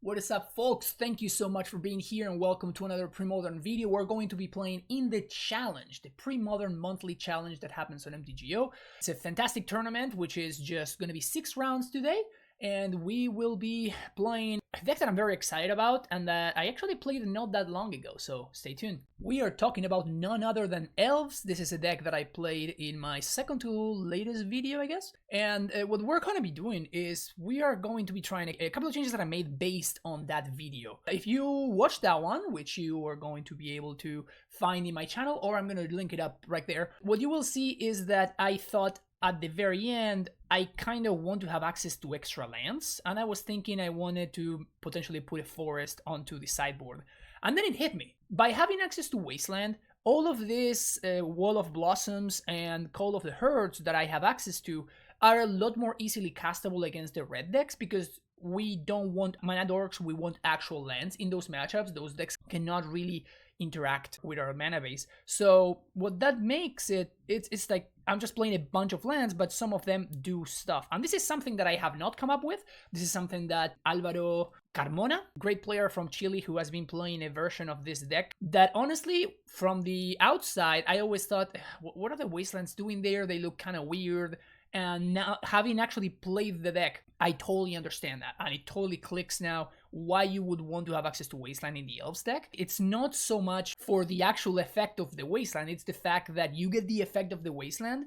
What is up, folks? Thank you so much for being here and welcome to another Premodern video. We're going to be playing in the challenge, the Premodern monthly challenge that happens on MTGO. It's a fantastic tournament, which is just going to be 6 rounds today. And we will be playing a deck that I'm very excited about and that I actually played not that long ago, so stay tuned. We are talking about none other than Elves. This is a deck that I played in my second to latest video, I guess. And what we're going to be doing is we are going to be trying a couple of changes that I made based on that video. If you watched that one, which you are going to be able to find in my channel, or I'm going to link it up right there, what you will see is that I thought at the very end, I kind of want to have access to extra lands, and I was thinking I wanted to potentially put a forest onto the sideboard. And then it hit me. By having access to Wasteland, all of this Wall of Blossoms and Call of the Herds that I have access to are a lot more easily castable against the red decks because we don't want mana dorks, we want actual lands in those matchups. Those decks cannot really interact with our mana base. So what that makes it's like I'm just playing a bunch of lands, but some of them do stuff. And this is something that I have not come up with. This is something that Alvaro Carmona, great player from Chile who has been playing a version of this deck that honestly, from the outside, I always thought, what are the Wastelands doing there? They look kind of weird. And now, having actually played the deck, I totally understand that. And it totally clicks now why you would want to have access to Wasteland in the Elves deck. It's not so much for the actual effect of the Wasteland, it's the fact that you get the effect of the Wasteland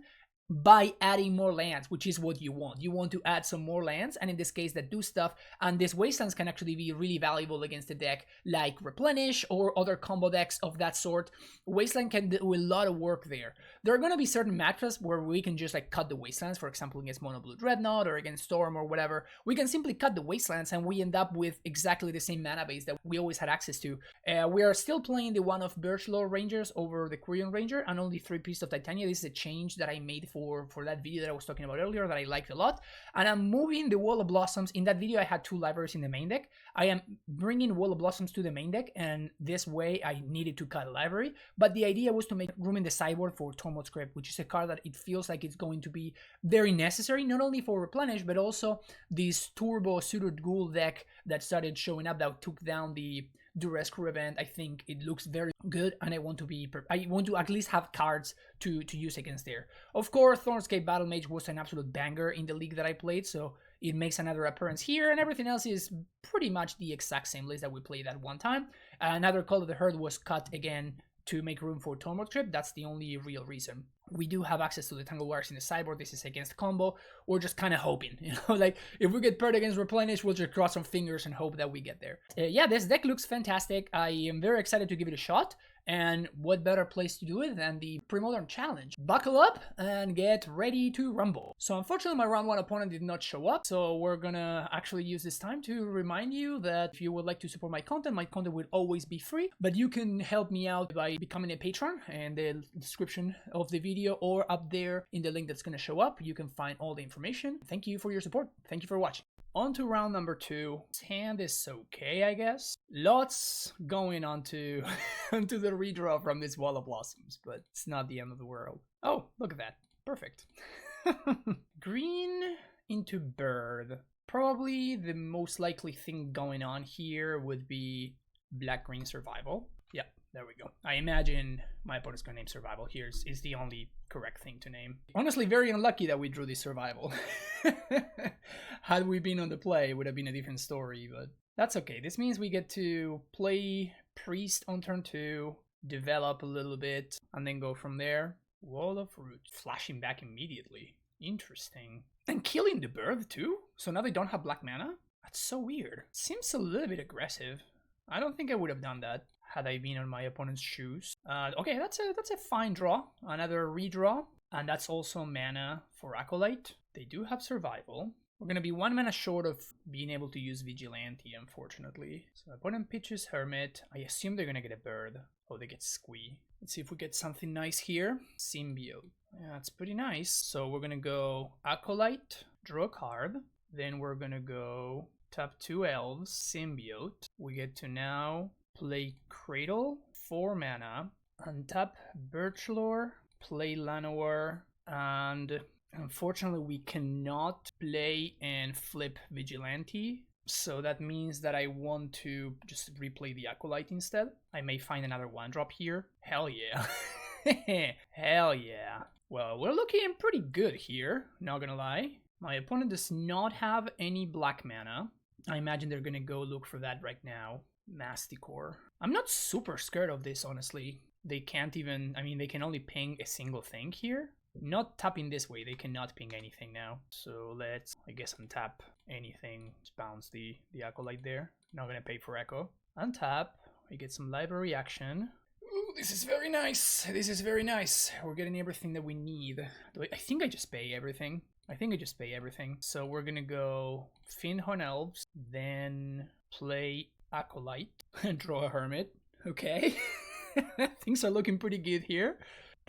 by adding more lands, which is what you want. You want to add some more lands, and in this case that do stuff, and these Wastelands can actually be really valuable against a deck like Replenish or other combo decks of that sort. Wasteland can do a lot of work there. There are going to be certain matchups where we can just like cut the Wastelands, for example against Mono Blue Dreadnought or against Storm or whatever. We can simply cut the Wastelands and we end up with exactly the same mana base that we always had access to. We are still playing the one of Birchlaw Rangers over the Quirion Ranger and only 3 pieces of Titania. This is a change that I made for that video that I was talking about earlier that I liked a lot. And I'm moving the Wall of Blossoms. In that video I had 2 libraries in the main deck. I am bringing Wall of Blossoms to the main deck, and this way I needed to cut a library, but the idea was to make room in the sideboard for Tormod Script, which is a card that it feels like it's going to be very necessary, not only for Replenish but also this Turbo Suited Ghoul deck that started showing up that took down the Duress Crew event. I think it looks very good, and I want to at least have cards to use against there. Of course, Thornscape Battle Mage was an absolute banger in the league that I played, so it makes another appearance here, and everything else is pretty much the exact same list that we played at one time. Another Call of the Herd was cut again to make room for Tormod Script. That's the only real reason. We do have access to the Tangle Wires in the sideboard. This is against combo. We're just kind of hoping, like if we get paired against Replenish, we'll just cross some fingers and hope that we get there. Yeah, this deck looks fantastic. I am very excited to give it a shot. And what better place to do it than the Premodern Challenge? Buckle up and get ready to rumble. So unfortunately my round 1 opponent did not show up, so we're gonna actually use this time to remind you that if you would like to support my content will always be free, but you can help me out by becoming a patron, and the description of the video or up there in the link that's gonna show up, you can find all the information. Thank you for your support. Thank you for watching. On to round number 2. This hand is okay, I guess. Lots going onto onto the redraw from this Wall of Blossoms, but it's not the end of the world. Oh, look at that. Perfect. Green into bird. Probably the most likely thing going on here would be black-green survival. Yeah, there we go. I imagine my opponent's gonna name survival here. Is the only correct thing to name. Honestly, very unlucky that we drew this survival. Had we been on the play, it would have been a different story, but that's okay. This means we get to play Priest on turn 2, develop a little bit, and then go from there. Wall of Root. Flashing back immediately. Interesting. And killing the bird too? So now they don't have black mana? That's so weird. Seems a little bit aggressive. I don't think I would have done that had I been on my opponent's shoes. Okay, that's a fine draw. Another redraw. And that's also mana for Acolyte. They do have survival. We're going to be 1 mana short of being able to use Vigilante, unfortunately. So opponent pitches Hermit. I assume they're going to get a bird. Oh, they get Squee. Let's see if we get something nice here. Symbiote. Yeah, that's pretty nice. So we're going to go Acolyte, draw a card. Then we're going to go tap 2 Elves, Symbiote. We get to now play Cradle, 4 mana, untap Birchlaw, play Llanowar, and unfortunately we cannot play and flip Vigilante. So that means that I want to just replay the Acolyte instead. I may find another 1-drop here. Hell yeah. Hell yeah. Well, we're looking pretty good here, not gonna lie. My opponent does not have any black mana. I imagine they're gonna go look for that right now. Masticore. I'm not super scared of this, honestly. They can't even, I mean, they can only ping a single thing here. Not tapping this way, they cannot ping anything now. So let's, I guess, untap anything. Just bounce the Acolyte there. Not gonna pay for Echo. Untap, we get some library action. Ooh, this is very nice. This is very nice. We're getting everything that we need. I think I just pay everything. I think I just pay everything. So we're gonna go Finhorn Elves, then play Acolyte, and draw a Hermit. Okay. Things are looking pretty good here.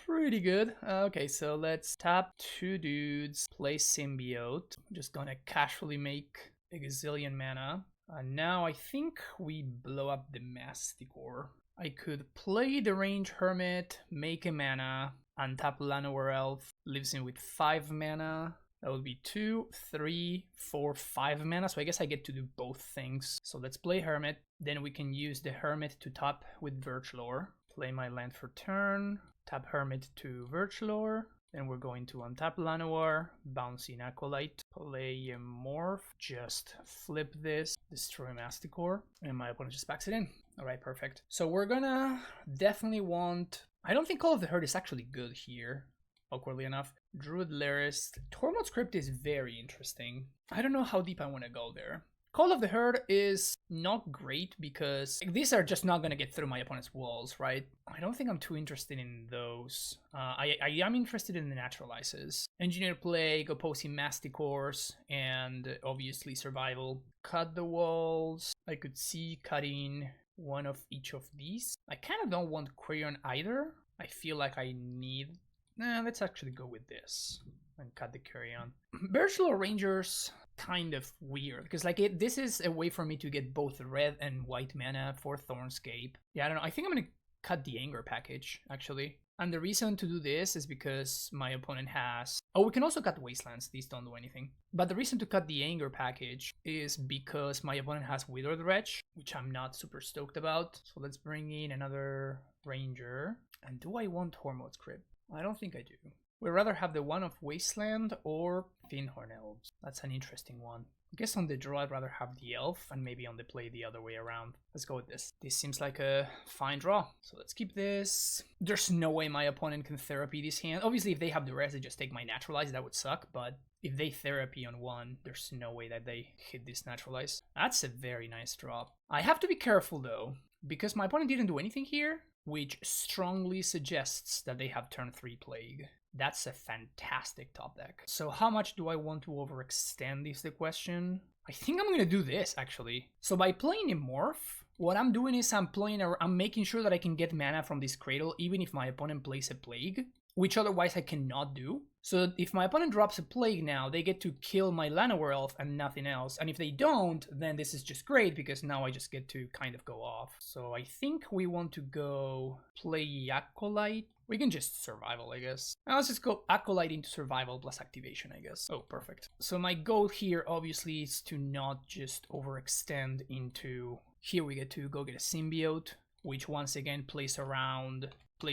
Pretty good. Okay, so let's tap 2 dudes, play Symbiote. I'm just gonna casually make a gazillion mana. Now I think we blow up the Masticore. I could play the range Hermit, make a mana, untap Llanowar Elf, lives in with 5 mana. That would be 2, 3, 4, 5 mana, so I guess I get to do both things. So let's play Hermit, then we can use the Hermit to top with Virtualor. Play my land for turn, tap Hermit to Virtualor, then we're going to untap Llanowar, bounce in Acolyte, play a Morph, just flip this, destroy Masticore, and my opponent just packs it in. Alright, perfect. So we're gonna definitely want... I don't think Call of the Herd is actually good here, awkwardly enough. Druid Lairist. Tormod's Crypt is very interesting. I don't know how deep I want to go there. Call of the Herd is not great because these are just not going to get through my opponent's walls, right? I don't think I'm too interested in those. I am interested in the Naturalizes. Engineer Plague, opposing Masticores, and obviously Survival. Cut the walls. I could see cutting one of each of these. I kind of don't want Quirion either. I feel like I need... Nah, let's actually go with this and cut the Quirion. Virtual Rangers, kind of weird, because like this is a way for me to get both red and white mana for Thornscape. Yeah, I don't know. I think I'm gonna cut the Anger package, actually. And the reason to do this is because my opponent has... Oh, we can also cut Wastelands. These don't do anything. But the reason to cut the Anger package is because my opponent has Withered Wretch, which I'm not super stoked about. So let's bring in another Ranger. And do I want Tormod's Crypt? I don't think I do. We'd rather have the one of Wasteland or Finhorn Elves. That's an interesting one. I guess on the draw I'd rather have the Elf, and maybe on the play the other way around. Let's go with this. This seems like a fine draw. So let's keep this. There's no way my opponent can therapy this hand. Obviously if they have the rest, they just take my Naturalize. That would suck, but if they therapy on one, there's no way that they hit this Naturalize. That's a very nice draw. I have to be careful though, because my opponent didn't do anything here, which strongly suggests that they have turn 3 Plague. That's a fantastic top deck. So how much do I want to overextend is the question. I think I'm gonna do this actually. So by playing a Morph, what I'm doing is I'm making sure that I can get mana from this Cradle even if my opponent plays a Plague, which otherwise I cannot do. So if my opponent drops a Plague now, they get to kill my Llanowar Elf and nothing else. And if they don't, then this is just great because now I just get to kind of go off. So I think we want to go play Acolyte. We can just Survival, I guess. Now let's just go Acolyte into Survival plus Activation, I guess. Oh, perfect. So my goal here obviously is to not just overextend into... Here we get to go get a Symbiote, which once again plays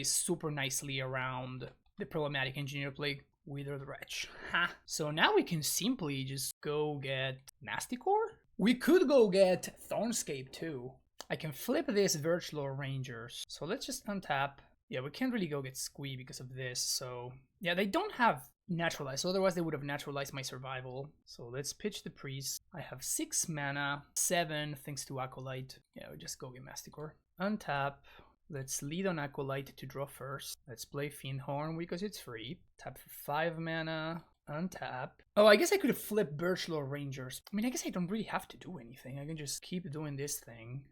super nicely around the problematic Engineer Plague. Withered Wretch. Ha! So now we can simply just go get Masticore? We could go get Thornscape too. I can flip this Virtual Rangers. So let's just untap. Yeah, we can't really go get Squee because of this. So yeah, they don't have Naturalize. So otherwise they would have naturalized my Survival. So let's pitch the Priest. I have 6 mana, 7 thanks to Acolyte. Yeah, we just go get Masticore. Untap. Let's lead on Acolyte to draw first. Let's play Finhorn because it's free. Tap for 5 mana. Untap. Oh, I guess I could have flipped Virtual Rangers. I mean, I guess I don't really have to do anything. I can just keep doing this thing.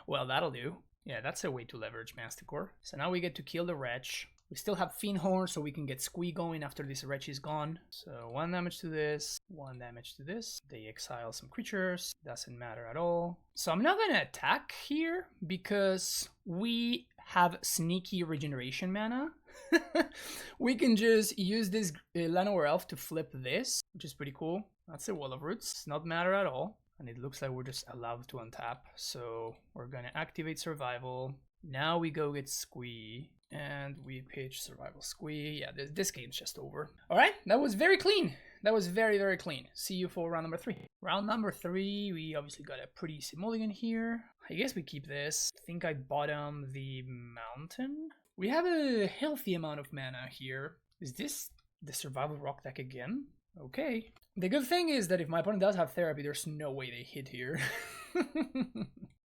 Well, that'll do. Yeah, that's a way to leverage Masticore. So now we get to kill the Wretch. We still have Finhorn, so we can get Squee going after this Wretch is gone. So 1 damage to this, 1 damage to this. They exile some creatures. Doesn't matter at all. So I'm not gonna attack here because we have sneaky regeneration mana. We can just use this Llanowar Elf to flip this, which is pretty cool. That's a Wall of Roots. Not matter at all. And it looks like we're just allowed to untap. So we're gonna activate survival. Now we go get Sligh. And we pitch survival Sligh. Yeah, this game's just over. All right, that was very clean. That was very, very clean. See you for round number 3. Round number 3, we obviously got a pretty easy mulligan here. I guess we keep this. I think I bottom the mountain. We have a healthy amount of mana here. Is this the survival rock deck again? Okay. The good thing is that if my opponent does have therapy, there's no way they hit here.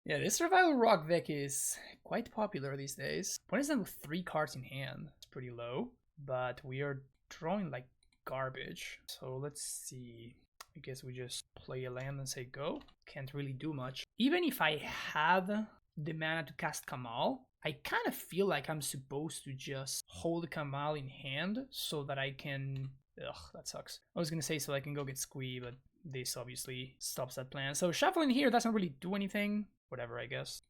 Yeah, this survival rock deck is quite popular these days. Opponent's done with 3 cards in hand. It's pretty low, but we are drawing like garbage. So let's see. I guess we just play a land and say go. Can't really do much. Even if I had the mana to cast Kamal, I kind of feel like I'm supposed to just hold Kamal in hand so that I can... Ugh, that sucks. I was gonna say so I can go get Sligh, but this obviously stops that plan. So shuffling here doesn't really do anything. Whatever, I guess.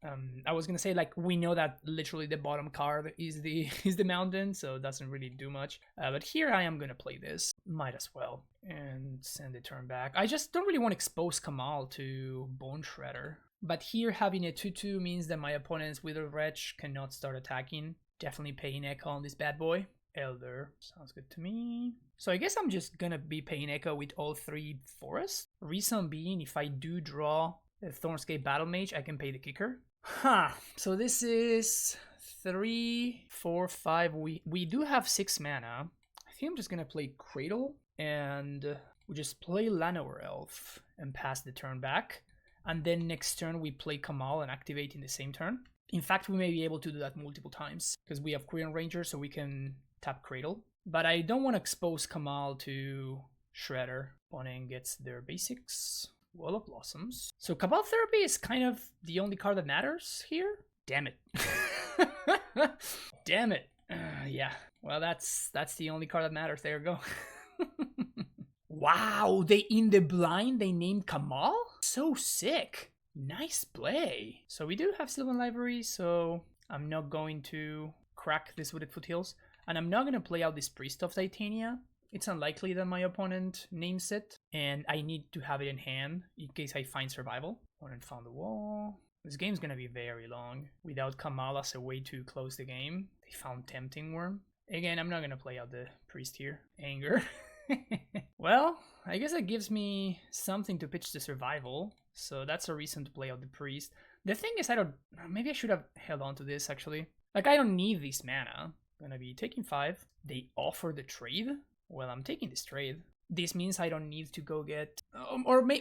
I was gonna say, like, we know that literally the bottom card is the mountain, so it doesn't really do much. But here I am gonna play this. Might as well. And send the turn back. I just don't really want to expose Kamal to Bone Shredder. But here having a 2-2 means that my opponent's Wither Wretch cannot start attacking. Definitely paying Echo on this bad boy. Elder. Sounds good to me. So I guess I'm just gonna be paying Echo with all 3 forests. Reason being, if I do draw the Thornscape Battle Mage, I can pay the kicker. So this is 3, 4, 5. We do have 6 mana. I think I'm just gonna play Cradle, and we just play Llanowar Elf and pass the turn back. And then next turn we play Kamal and activate in the same turn. In fact, we may be able to do that multiple times because we have Quirion Ranger, so we can tap Cradle. But I don't want to expose Kamal to Shredder. Opponent gets their basics. Wall of Blossoms. So Cabal Therapy is kind of the only card that matters here. Damn it. Damn it. Yeah. Well, that's the only card that matters. There you go. Wow, they in the blind they named Kamal? So sick. Nice play. So we do have Sylvan Library, so I'm not going to crack this Wooded Foothills. And I'm not going to play out this Priest of Titania. It's unlikely that my opponent names it, and I need to have it in hand in case I find survival. Opponent found the wall. This game's gonna be very long without Kamal as a way to close the game. They found Tempting Worm. Again, I'm not gonna play out the Priest here. Anger. Well, I guess that gives me something to pitch to survival, so that's a reason to play out the Priest. The thing is, maybe I should have held on to this actually. Like, I don't need this mana. I'm gonna be taking 5. They offer the trade. Well, I'm taking this trade. This means I don't need to go get...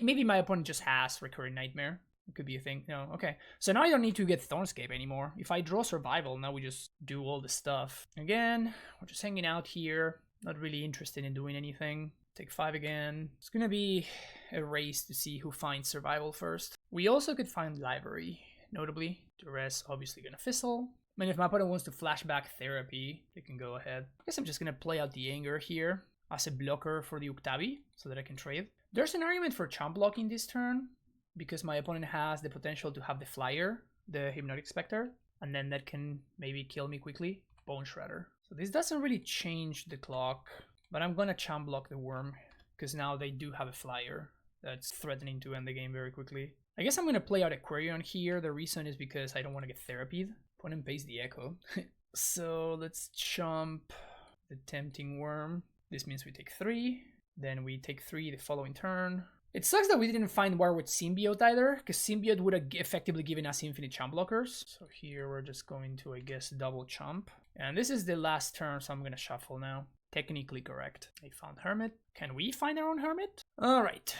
maybe my opponent just has Recurring Nightmare. It could be a thing. No, okay. So now I don't need to get Thornscape anymore. If I draw Survival, now we just do all the stuff. Again, we're just hanging out here. Not really interested in doing anything. Take 5 again. It's gonna be a race to see who finds Survival first. We also could find Library, notably. Duress obviously gonna fizzle. I mean, if my opponent wants to flashback Therapy, they can go ahead. I guess I'm just going to play out the Anger here as a blocker for the Uktabi so that I can trade. There's an argument for chump blocking this turn because my opponent has the potential to have the Flyer, the Hypnotic Spectre, and then that can maybe kill me quickly. Bone Shredder. So this doesn't really change the clock, but I'm going to chump block the Worm because now they do have a Flyer that's threatening to end the game very quickly. I guess I'm going to play out a Quirion here. The reason is because I don't want to get Therapied. Opponent pays the Echo. So let's chump the Tempting Worm. This means we take 3. Then we take 3 the following turn. It sucks that we didn't find War with Symbiote either, because Symbiote would have effectively given us infinite chump blockers. So here we're just going to, I guess, double chump. And this is the last turn, so I'm going to shuffle now. Technically correct. I found Hermit. Can we find our own Hermit? Alright.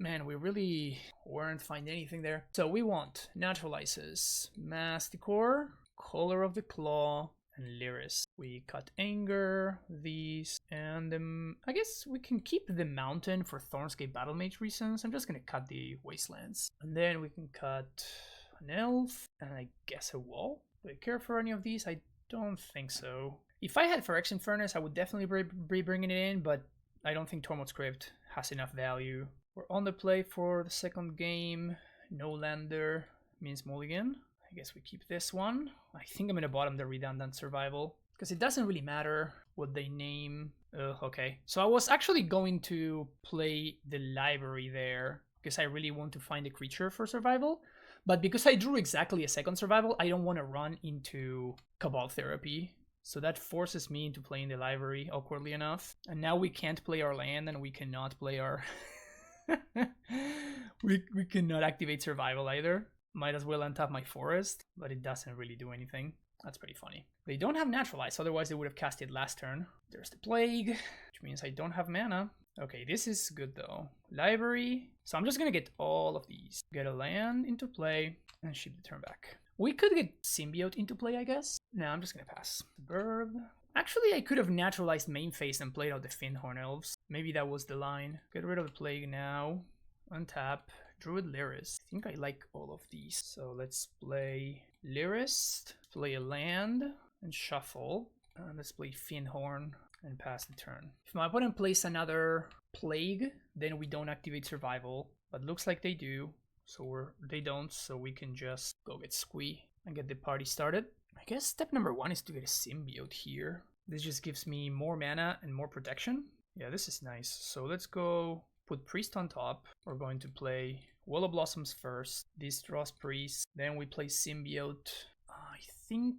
Man, we really weren't finding anything there. So we want Naturalizes, Masticore, Color of the Claw, and Lyris. We cut Anger, these, and I guess we can keep the Mountain for Thornscape Battle Mage reasons. I'm just gonna cut the Wastelands. And then we can cut an Elf, and I guess a Wall. Do I care for any of these? I don't think so. If I had Phyrexian Furnace, I would definitely be bringing it in, but I don't think Tormod's Crypt has enough value. We're on the play for the second game. No lander means mulligan. I guess we keep this one. I think I'm going to bottom the redundant survival because it doesn't really matter what they name. Okay, so I was actually going to play the library there because I really want to find a creature for survival. But because I drew exactly a second survival, I don't want to run into Cabal Therapy. So that forces me into playing the library, awkwardly enough. And now we can't play our land, and we cannot play our... we cannot activate survival either. Might as well untap my forest, but it doesn't really do anything. That's pretty funny. They don't have Naturalize, otherwise they would have cast it last turn. There's the Plague, which means I don't have mana. Okay, this is good though. Library. So I'm just gonna get all of these. Get a land into play and ship the turn back. We could get Symbiote into play, I guess. No, I'm just gonna pass. Burb. Actually, I could have naturalized main phase and played out the Finhorn Elves. Maybe that was the line. Get rid of the Plague now. Untap. Druid Lyrist. I think I like all of these. So let's play Lyrist. Play a land and shuffle. Let's play Finhorn and pass the turn. If my opponent plays another Plague, then we don't activate survival. But looks like they do. So they don't, so we can just go get Sligh and get the party started. I guess step number 1 is to get a Symbiote here. This just gives me more mana and more protection. Yeah, this is nice. So let's go put Priest on top. We're going to play Wall of Blossoms first. This draws Priest. Then we play Symbiote. I think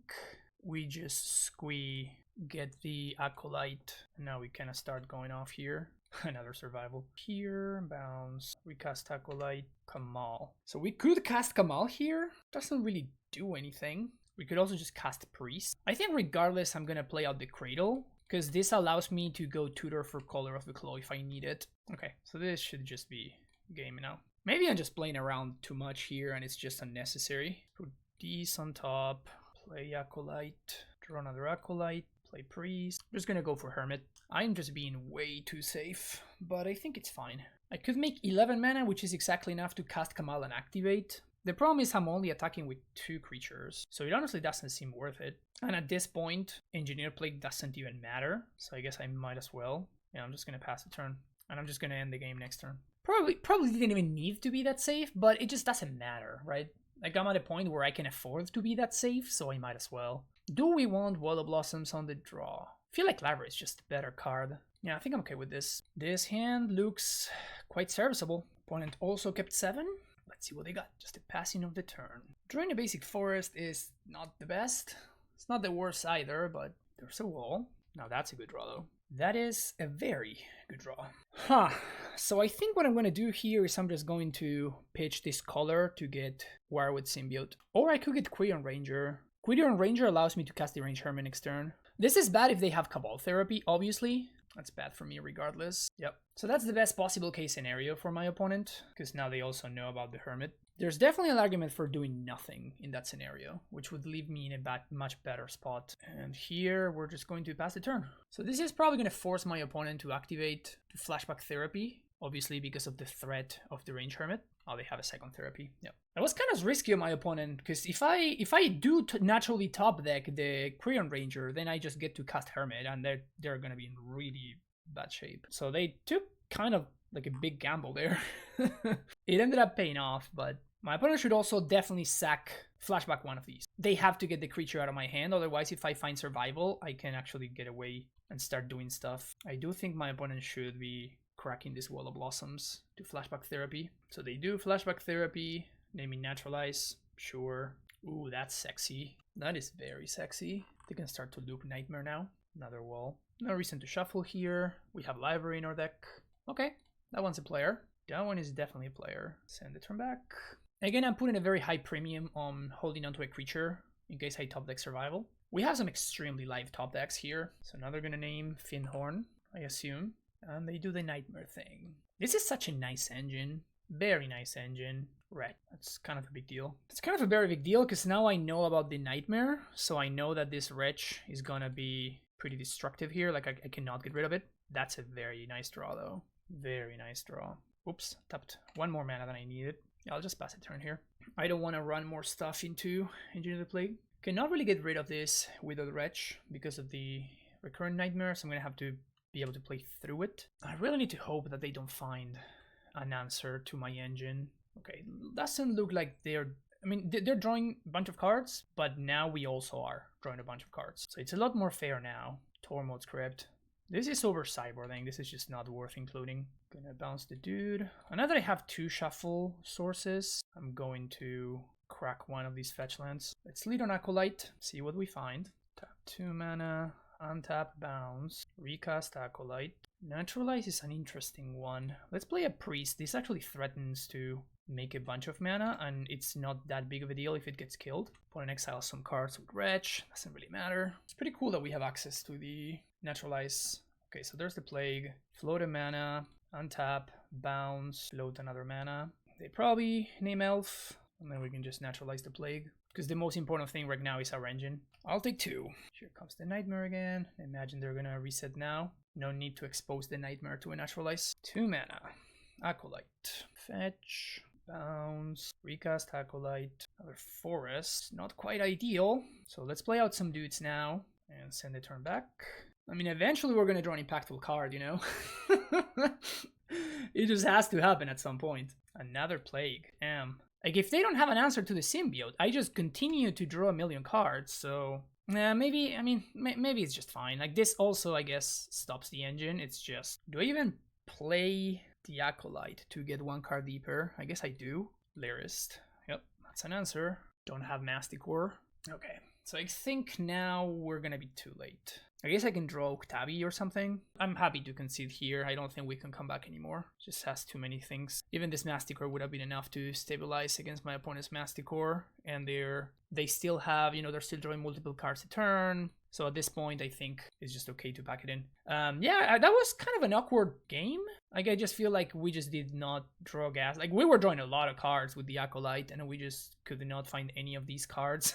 we just Sligh, get the Acolyte. And now we kind of start going off here. Another survival. Here, bounce, recast Acolyte, Kamal. So we could cast Kamal here. Doesn't really do anything. We could also just cast Priest. I think regardless, I'm gonna play out the Cradle, because this allows me to go tutor for Color of the Claw if I need it. Okay, so this should just be game now. Maybe I'm just playing around too much here and it's just unnecessary. Put these on top, play Acolyte, draw another Acolyte, play Priest. I'm just gonna go for Hermit. I'm just being way too safe, but I think it's fine. I could make 11 mana, which is exactly enough to cast Kamal and activate. The problem is I'm only attacking with 2 creatures, so it honestly doesn't seem worth it. And at this point, Engineer Plague doesn't even matter, so I guess I might as well. Yeah, I'm just gonna pass the turn, and I'm just gonna end the game next turn. Probably didn't even need to be that safe, but it just doesn't matter, right? Like, I'm at a point where I can afford to be that safe, so I might as well. Do we want Wall of Blossoms on the draw? I feel like Library is just a better card. Yeah, I think I'm okay with this. This hand looks quite serviceable. Opponent also kept 7. Let's see what they got. Just a passing of the turn. Drawing a basic forest is not the best. It's not the worst either, but there's a wall. Now that's a good draw though. That is a very good draw. So I think what I'm going to do here is I'm just going to pitch this color to get Wirewood Symbiote. Or I could get Quirion Ranger. Quirion Ranger allows me to cast the Range Hermit next turn. This is bad if they have Cabal Therapy, obviously. That's bad for me regardless. Yep. So that's the best possible case scenario for my opponent, because now they also know about the Hermit. There's definitely an argument for doing nothing in that scenario, which would leave me in a much better spot. And here we're just going to pass the turn. So this is probably going to force my opponent to activate the Flashback Therapy, obviously because of the threat of the Range Hermit. Oh, they have a second therapy. Yep. That was kind of risky on my opponent, because if I do naturally top deck the Quirion Ranger, then I just get to cast Hermit, and they're gonna be in really bad shape. So they took kind of like a big gamble there. It ended up paying off, but my opponent should also definitely sack Flashback one of these. They have to get the creature out of my hand, otherwise if I find survival, I can actually get away and start doing stuff. I do think my opponent should be cracking this Wall of Blossoms to Flashback Therapy. So they do Flashback Therapy, naming Naturalize, sure. Ooh, that's sexy. That is very sexy. They can start to loop Nightmare now. Another wall. No reason to shuffle here. We have Library in our deck. Okay, that one's a player. That one is definitely a player. Send the turn back. Again, I'm putting a very high premium on holding onto a creature in case I top deck survival. We have some extremely live top decks here. So now they're gonna name Finhorn, I assume. And they do the Nightmare thing. This is such a nice engine. Very nice engine. Right, that's kind of a big deal. It's kind of a very big deal because now I know about the Nightmare. So I know that this Wretch is gonna be pretty destructive here. Like, I cannot get rid of it. That's a very nice draw though. Very nice draw. Oops, tapped one more mana than I needed. Yeah, I'll just pass a turn here. I don't want to run more stuff into Engineer the Plague. Cannot really get rid of this with a Wretch because of the recurrent Nightmare. So I'm gonna have to be able to play through it. I really need to hope that they don't find an answer to my engine. Okay, doesn't look like they're drawing a bunch of cards, but now we also are drawing a bunch of cards. So it's a lot more fair now. Tormod's Crypt. This is over sideboarding. This is just not worth including. Gonna bounce the dude. Now that I have 2 shuffle sources, I'm going to crack one of these fetch lands. Let's lead on Acolyte, see what we find. Tap 2 mana, untap, bounce, recast Acolyte. Naturalize is an interesting one. Let's play a Priest. This actually threatens to make a bunch of mana, and it's not that big of a deal if it gets killed. Opponent exiles some cards with Wretch, doesn't really matter. It's pretty cool that we have access to the Naturalize. Okay, so there's the Plague. Float a mana, untap, bounce, float another mana. They probably name Elf, and then we can just Naturalize the Plague, because the most important thing right now is our engine. I'll take 2. Here comes the Nightmare again. Imagine they're gonna reset now. No need to expose the Nightmare to a Naturalize. 2 mana, Acolyte, fetch, bounce, recast Acolyte, another Forest. Not quite ideal. So let's play out some dudes now and send the turn back. I mean, eventually we're gonna draw an impactful card, you know? It just has to happen at some point. Another Plague. Damn. Like, if they don't have an answer to the symbiote, I just continue to draw a million cards, so... maybe, I mean, maybe it's just fine. Like, this also, I guess, stops the engine. It's just... Do I even play the Acolyte to get 1 card deeper? I guess I do. Lyrist. Yep, that's an answer. Don't have Masticore. Okay, so I think now we're gonna be too late. I guess I can draw Octavi or something. I'm happy to concede here. I don't think we can come back anymore. Just has too many things. Even this Masticore would have been enough to stabilize against my opponent's Masticore. And they still have, you know, they're still drawing multiple cards a turn. So at this point, I think it's just okay to pack it in. Yeah, that was kind of an awkward game. Like, I just feel like we just did not draw gas. Like, we were drawing a lot of cards with the Acolyte, and we just could not find any of these cards.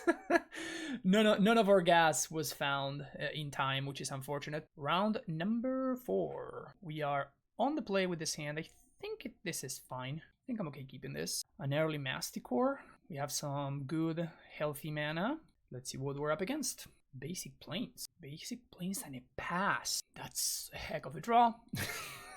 None of our gas was found in time, which is unfortunate. Round number 4. We are on the play with this hand. I think this is fine. I think I'm okay keeping this. An early Masticore. We have some good, healthy mana. Let's see what we're up against. Basic Plains. Basic Plains and a pass. That's a heck of a draw.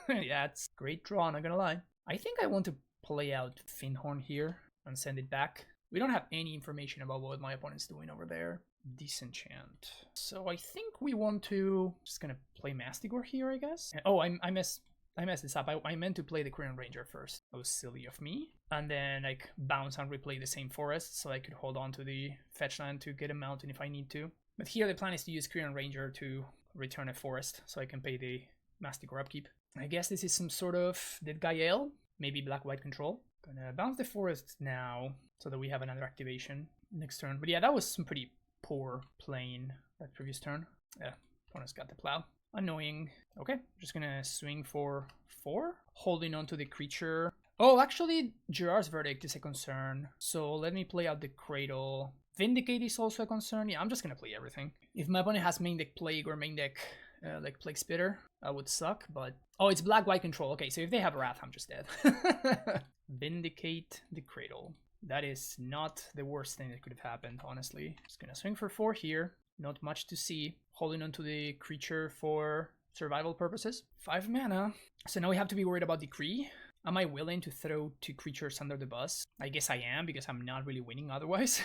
Yeah, it's a great draw, not gonna lie. I think I want to play out Finhorn here and send it back. We don't have any information about what my opponent's doing over there. Disenchant. So I think we want to... Just gonna play Masticore here, I guess. Oh, I messed this up. I meant to play the Korean Ranger first. That was silly of me. And then, like, bounce and replay the same forest so I could hold on to the fetch land to get a mountain if I need to. But here the plan is to use Korean Ranger to return a forest so I can pay the Masticore upkeep. I guess this is some sort of Dead Gael, maybe black-white control. Gonna bounce the forest now so that we have another activation next turn. But yeah, that was some pretty poor playing that previous turn. Yeah, opponent's got the plow. Annoying. Okay, just gonna swing for 4, holding on to the creature. Oh, actually, Gerard's Verdict is a concern. So let me play out the Cradle. Vindicate is also a concern. Yeah, I'm just gonna play everything. If my opponent has main deck Plague or main deck like Plague Spitter, that would suck, but... Oh, it's black-white control. Okay, so if they have Wrath, I'm just dead. Vindicate the Cradle. That is not the worst thing that could have happened, honestly. Just gonna swing for 4 here. Not much to see. Holding onto the creature for survival purposes. 5 mana. So now we have to be worried about Decree. Am I willing to throw 2 creatures under the bus? I guess I am, because I'm not really winning otherwise.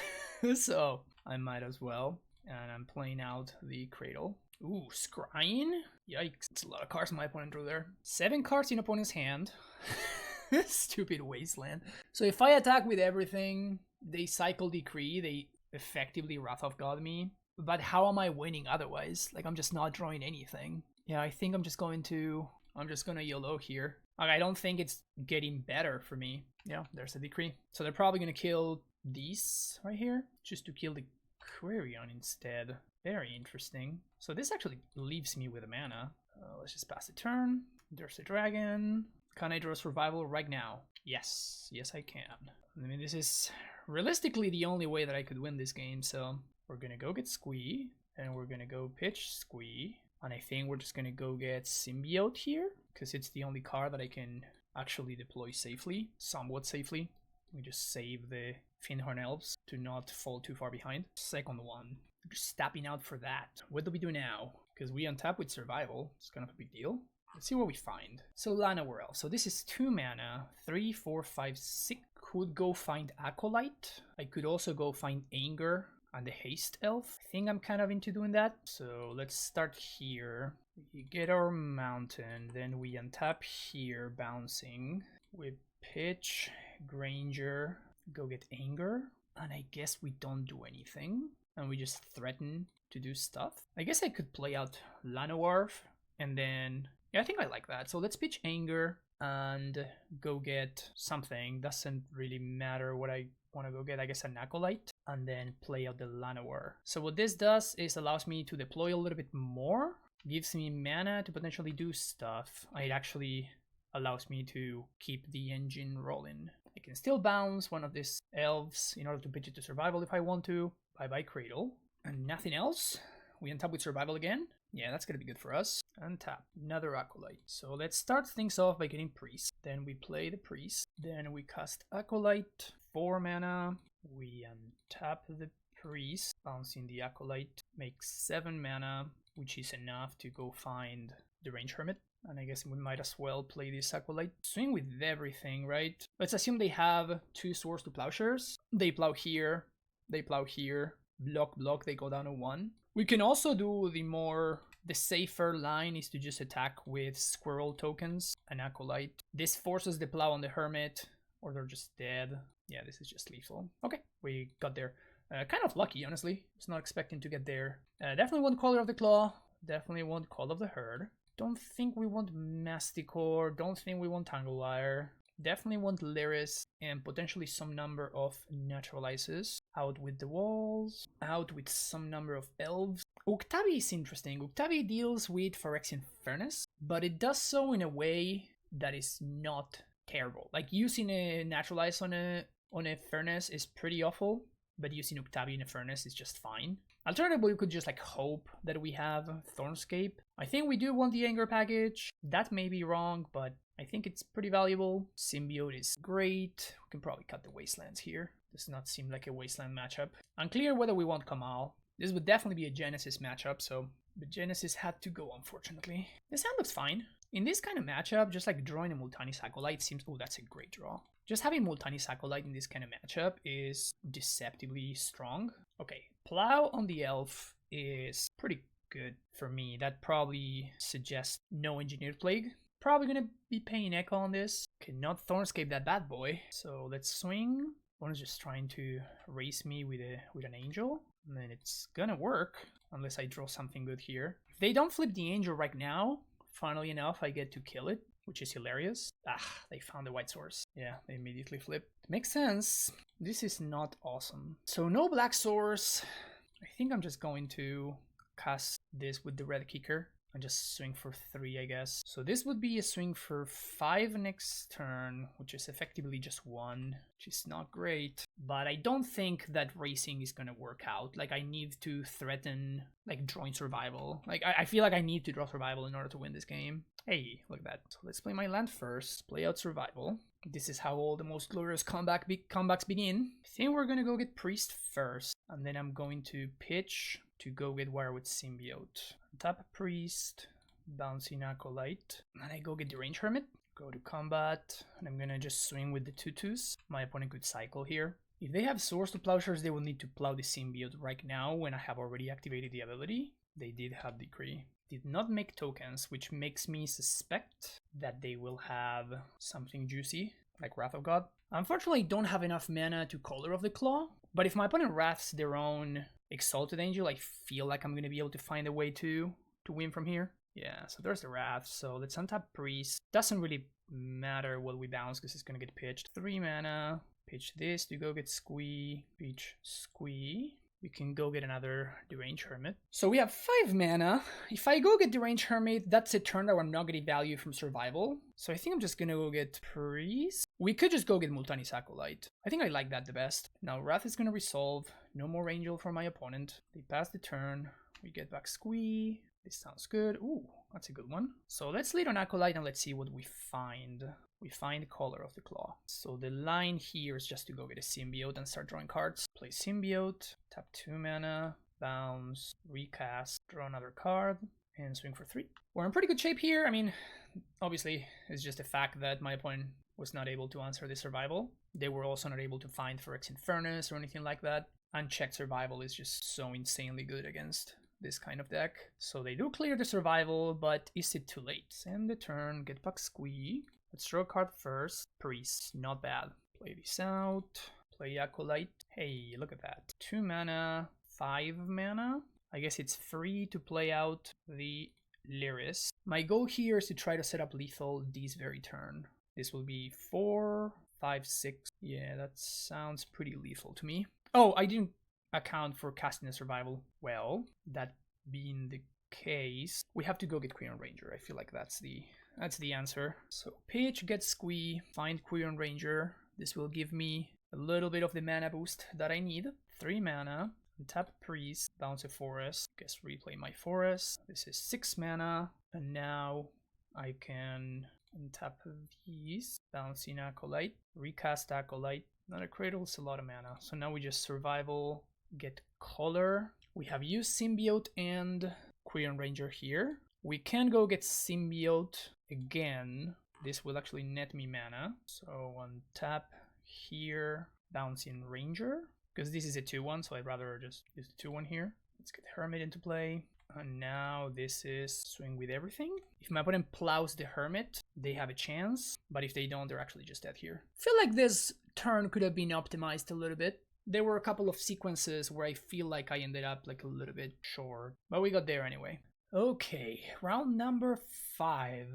So I might as well. And I'm playing out the Cradle. Ooh, Scrying? Yikes. It's a lot of cards my opponent drew there. 7 cards in opponent's hand. Stupid wasteland. So if I attack with everything, they cycle Decree, they effectively Wrath of God me. But how am I winning otherwise? Like, I'm just not drawing anything. Yeah, I think I'm just gonna YOLO here. Like, I don't think it's getting better for me. Yeah, there's a Decree. So they're probably gonna kill these right here, just to kill the Quarion instead. Very interesting. So this actually leaves me with a mana. Let's just pass the turn. There's a dragon. Can I draw survival right now? Yes. Yes, I can. I mean, this is realistically the only way that I could win this game, so we're gonna go get Sligh, and we're gonna go pitch Sligh, and I think we're just gonna go get Symbiote here, because it's the only card that I can actually deploy safely, somewhat safely. We just save the Finhorn Elves to not fall too far behind. Second one. Just tapping out for that. What do we do now? Because we untap with survival. It's kind of a big deal. Let's see what we find. So Llanowar Elves. So this is 2 mana. 3, 4, 5, 6. Could go find Acolyte. I could also go find Anger. and the Haste Elf. I think I'm kind of into doing that. So let's start here. We get our mountain, then we untap here, bouncing. We pitch, Granger, go get Anger, and I guess we don't do anything, and we just threaten to do stuff. I guess I could play out Llanowar, and then, yeah, I think I like that. So let's pitch Anger and go get something. Doesn't really matter what I want to go get. I guess an Acolyte, and then play out the Llanowar. So what this does is allows me to deploy a little bit more, gives me mana to potentially do stuff. It actually allows me to keep the engine rolling. I can still bounce one of these elves in order to pitch it to survival if I want to. Bye-bye Cradle. And nothing else. We untap with survival again. Yeah, that's gonna be good for us. Untap. Another Acolyte. So let's start things off by getting Priest. Then we play the Priest. Then we cast Acolyte. 4 mana. We untap the Priest. Bouncing the Acolyte. Makes 7 mana, which is enough to go find the Range Hermit. And I guess we might as well play this Acolyte. Swing with everything, right? Let's assume they have 2 Swords to Plowshares. They plow here. They plow here. Block, block, they go down to 1. We can also do the safer line is to just attack with Squirrel tokens and Acolyte. This forces the plow on the Hermit, or they're just dead. Yeah, this is just lethal. Okay, we got there. Kind of lucky, honestly. Was not expecting to get there. Definitely want Collar of the Claw. Definitely want Call of the Herd. Don't think we want Masticore. Don't think we want Tanglewire. Definitely want Lyris and potentially some number of Naturalizes. Out with the Walls. Out with some number of Elves. Uktabi is interesting. Uktabi deals with Phyrexian Furnace, but it does so in a way that is not terrible. Like using a Naturalize on a Furnace is pretty awful, but using Uktabi in a Furnace is just fine. Alternatively, we could just like hope that we have Thornscape. I think we do want the Anger package. That may be wrong, but I think it's pretty valuable. Symbiote is great. We can probably cut the Wastelands here. Does not seem like a Wasteland matchup. Unclear whether we want Kamal. This would definitely be a Genesis matchup, so the Genesis had to go, unfortunately. This hand looks fine. In this kind of matchup, just like drawing a Multani Acolyte seems... Oh, that's a great draw. Just having Multani Acolyte in this kind of matchup is deceptively strong. Okay, Plow on the Elf is pretty good for me. That probably suggests no Engineered Plague. Probably gonna be paying Echo on this. Cannot Thornscape that bad boy. So let's swing. One is just trying to race me with an Angel. And then it's gonna work, unless I draw something good here. If they don't flip the Angel right now, funnily enough, I get to kill it, which is hilarious. They found the white source. Yeah, they immediately flip. Makes sense. This is not awesome. So no black source. I think I'm just going to cast this with the red kicker and just swing for 3, I guess. So this would be a swing for 5 next turn, which is effectively just 1, which is not great. But I don't think that racing is gonna work out. Like, I need to threaten, like, drawing survival. Like, I feel like I need to draw survival in order to win this game. Hey, look at that. So let's play my land first, play out survival. This is how all the most glorious comebacks begin. I think we're gonna go get Priest first, and then I'm going to pitch to go get Wire with Symbiote. Tap Priest, bouncing Acolyte, and I go get the Range Hermit. Go to combat, and I'm gonna just swing with the 2/2s. My opponent could cycle here. If they have Swords to Plowshares, they will need to plow the Symbiote right now when I have already activated the ability. They did have Decree. Did not make tokens, which makes me suspect that they will have something juicy, like Wrath of God. Unfortunately, I don't have enough mana to Collar of the Claw, but if my opponent wraths their own Exalted Angel, I feel like I'm going to be able to find a way to win from here. Yeah, so there's the Wrath, so let's untap Priest. Doesn't really matter what we bounce because it's going to get pitched. 3 mana, pitch this to go get Squee, pitch Squee. We can go get another Deranged Hermit. So we have 5 mana. If I go get Deranged Hermit, that's a turn that I'm not getting value from survival. So I think I'm just gonna go get Priest. We could just go get Multani Acolyte. I think I like that the best. Now Wrath is gonna resolve. No more Angel for my opponent. They pass the turn. We get back Squee. This sounds good. Ooh, that's a good one. So let's lead on Acolyte and let's see what we find. We find Collar of the Claw. So the line here is just to go get a Symbiote and start drawing cards. Play Symbiote, tap 2 mana, bounce, recast, draw another card, and swing for 3. We're in pretty good shape here. I mean, obviously, it's just a fact that my opponent was not able to answer the survival. They were also not able to find Phyrexian Furnace or anything like that. Unchecked survival is just so insanely good against this kind of deck. So they do clear the survival, but is it too late? End the turn, get back Sligh. Let's draw a card first. Priest, not bad. Play this out. Play Acolyte. Hey, look at that. 2 mana, 5 mana. I guess it's free to play out the Lyris. My goal here is to try to set up lethal this very turn. This will be 4, 5, 6. Yeah, that sounds pretty lethal to me. Oh, I didn't account for casting a survival. Well, that being the case, we have to go get Quirion Ranger. I feel like that's the answer. So pitch, get Sligh, find Quirion Ranger. This will give me a little bit of the mana boost that I need. 3 mana, untap Priest, bounce a forest. Guess replay my forest. This is 6 mana, and now I can untap these, bounce in Acolyte, recast Acolyte. Not a cradle, it's a lot of mana. So now we just survival, get color. We have used Symbiote and Quirion Ranger here. We can go get Symbiote again. This will actually net me mana. So untap here, bounce in Ranger. Because this is a 2-1, so I'd rather just use the 2-1 here. Let's get Hermit into play. And now this is swing with everything. If my opponent plows the Hermit, they have a chance. But if they don't, they're actually just dead here. I feel like this turn could have been optimized a little bit. There were a couple of sequences where I feel like I ended up like a little bit short. But we got there anyway. Okay, round number 5.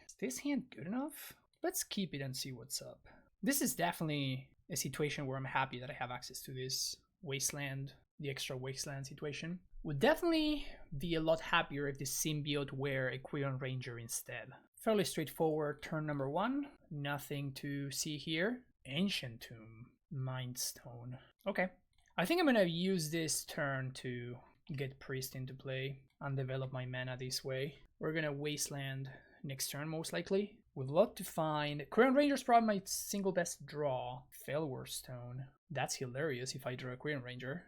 Is this hand good enough? Let's keep it and see what's up. This is definitely a situation where I'm happy that I have access to this Wasteland, the extra Wasteland situation. Would definitely be a lot happier if the Symbiote were a Quirion Ranger instead. Fairly straightforward turn number 1. Nothing to see here. Ancient Tomb. Mind Stone. Okay. I think I'm gonna use this turn to get Priest into play and develop my mana this way. We're gonna Wasteland next turn most likely. Would love to find... Quirion Ranger's probably my single best draw. Felwar Stone. That's hilarious if I draw a Quirion Ranger.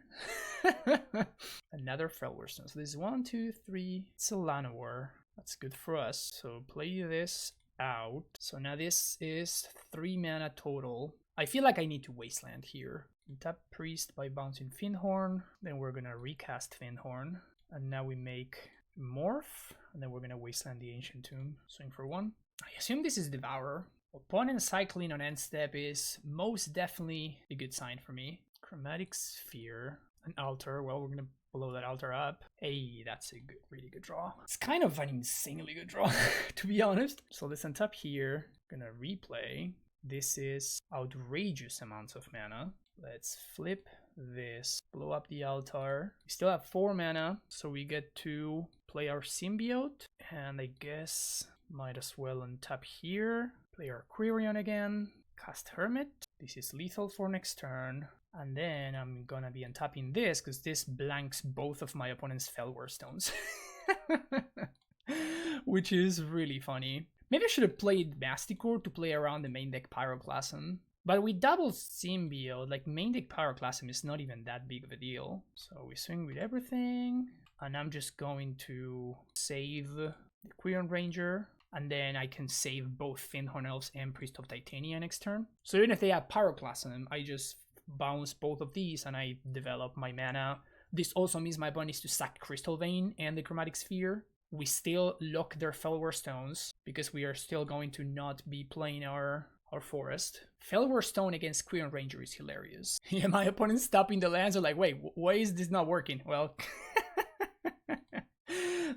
Another Felwar Stone. So this is 1, 2, 3. It's a Llanowar. That's good for us. So play this out. So now this is 3 mana total. I feel like I need to Wasteland here. Tap Priest by bouncing Fyndhorn. Then we're gonna recast Fyndhorn. And now we make Morph. And then we're gonna Wasteland the Ancient Tomb. Swing for 1. I assume this is Devourer. Opponent cycling on end step is most definitely a good sign for me. Chromatic Sphere. An altar. Well, we're gonna blow that altar up. Hey, that's a good, really good draw. It's kind of an insanely good draw, to be honest. So let's untap here. Gonna replay. This is outrageous amounts of mana. Let's flip this. Blow up the altar. We still have 4 mana, so we get to play our Symbiote. And I guess might as well untap here. Play our Quirion again. Cast Hermit. This is lethal for next turn. And then I'm gonna be untapping this because this blanks both of my opponent's Felwar Stones. Which is really funny. Maybe I should have played Masticore to play around the main deck Pyroclasm. But with double Symbiote, like main deck Pyroclasm is not even that big of a deal. So we swing with everything. And I'm just going to save the Quirion Ranger. And then I can save both Fyndhorn Elves and Priest of Titania next turn. So even if they have Pyroclasm, I just bounce both of these and I develop my mana. This also means my opponent needs to sack Crystal Vein and the Chromatic Sphere. We still lock their Felwar Stones because we are still going to not be playing our forest. Felwar Stone against Quirion Ranger is hilarious. Yeah, my opponent's tapping the lands are like, wait, why is this not working? Well,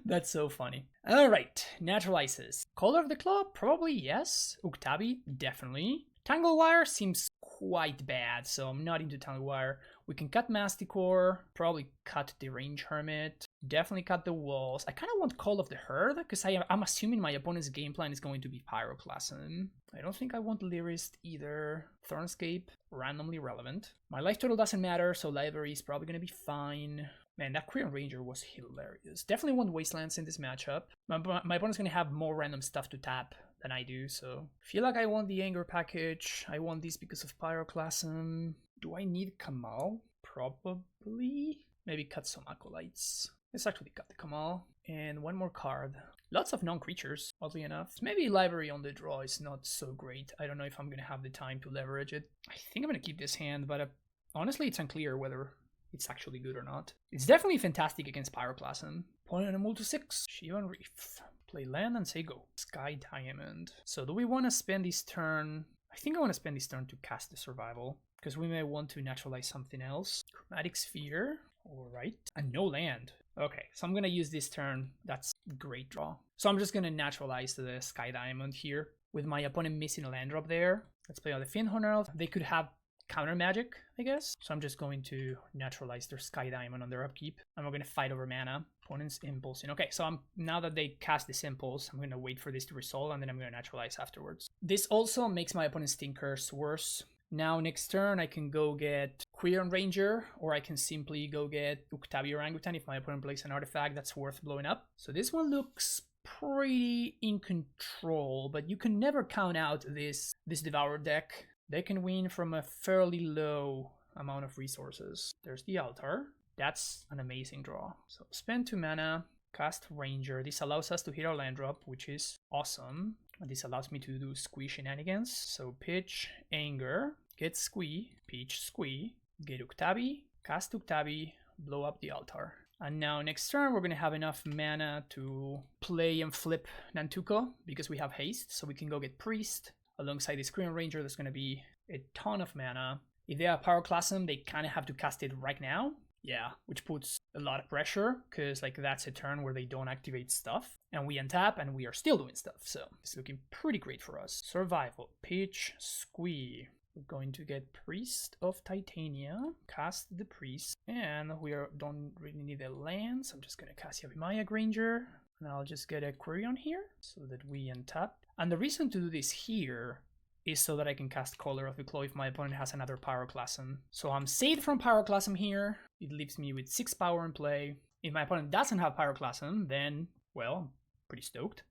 that's so funny. All right, Natural Ices. Color of the Claw? Probably yes. Uktabi? Definitely. Tangle Wire seems quite bad, so I'm not into Tangle Wire. We can cut Masticore, probably cut the Range Hermit, definitely cut the walls. I kind of want Call of the Herd, because I'm assuming my opponent's game plan is going to be Pyroclasm. I don't think I want Lyrist either. Thornscape, randomly relevant. My life total doesn't matter, so Library is probably going to be fine. Man, that Quirion Ranger was hilarious. Definitely want Wastelands in this matchup. My opponent's going to have more random stuff to tap than I do, so I feel like I want the Anger package. I want this because of Pyroclasm. Do I need Kamal? Probably. Maybe cut some Acolytes. Let's actually cut the Kamal. And one more card. Lots of non-creatures, oddly enough. Maybe Library on the draw is not so great. I don't know if I'm going to have the time to leverage it. I think I'm going to keep this hand, but honestly it's unclear whether it's actually good or not. It's definitely fantastic against Pyroclasm. Opponent on a multi-6, Shivan Reef. Play land and say go. Sky Diamond. So do we want to spend this turn? I think I want to spend this turn to cast the Survival, because we may want to naturalize something else. Chromatic Sphere. Alright. And no land. Okay, so I'm going to use this turn. That's great draw. So I'm just going to naturalize the Sky Diamond here. With my opponent missing a land drop there. Let's play on the Finhorn Elf. They could have counter magic, I guess. So I'm just going to naturalize their Sky Diamond on their upkeep. And we're going to fight over mana. Opponent's impulsing. Okay, so now that they cast this impulse, I'm going to wait for this to resolve and then I'm going to naturalize afterwards. This also makes my opponent's Stinkers worse. Now next turn I can go get Quirion Ranger, or I can simply go get Uktabi Orangutan if my opponent plays an artifact that's worth blowing up. So this one looks pretty in control, but you can never count out this Devourer deck. They can win from a fairly low amount of resources. There's the altar. That's an amazing draw. So spend 2 mana, cast Ranger. This allows us to hit our land drop, which is awesome. And this allows me to do Squee shenanigans. So pitch, Anger, get Squee, pitch Squee, get Uktabi, cast Uktabi, blow up the altar. And now next turn we're going to have enough mana to play and flip Nantuko because we have haste. So we can go get Priest. Alongside this Quirion Ranger, there's going to be a ton of mana. If they have Pyroclasm, they kind of have to cast it right now. Yeah, which puts a lot of pressure because like that's a turn where they don't activate stuff. And we untap and we are still doing stuff. So it's looking pretty great for us. Survival, pitch, Squee. We're going to get Priest of Titania, cast the Priest, and we don't really need a land, so I'm just going to cast Yavimaya Granger, and I'll just get a Quirion here so that we untap. And the reason to do this here is so that I can cast Color of the Claw if my opponent has another Pyroclasm. So I'm saved from Pyroclasm here. It leaves me with 6 power in play. If my opponent doesn't have Pyroclasm, then, well, pretty stoked.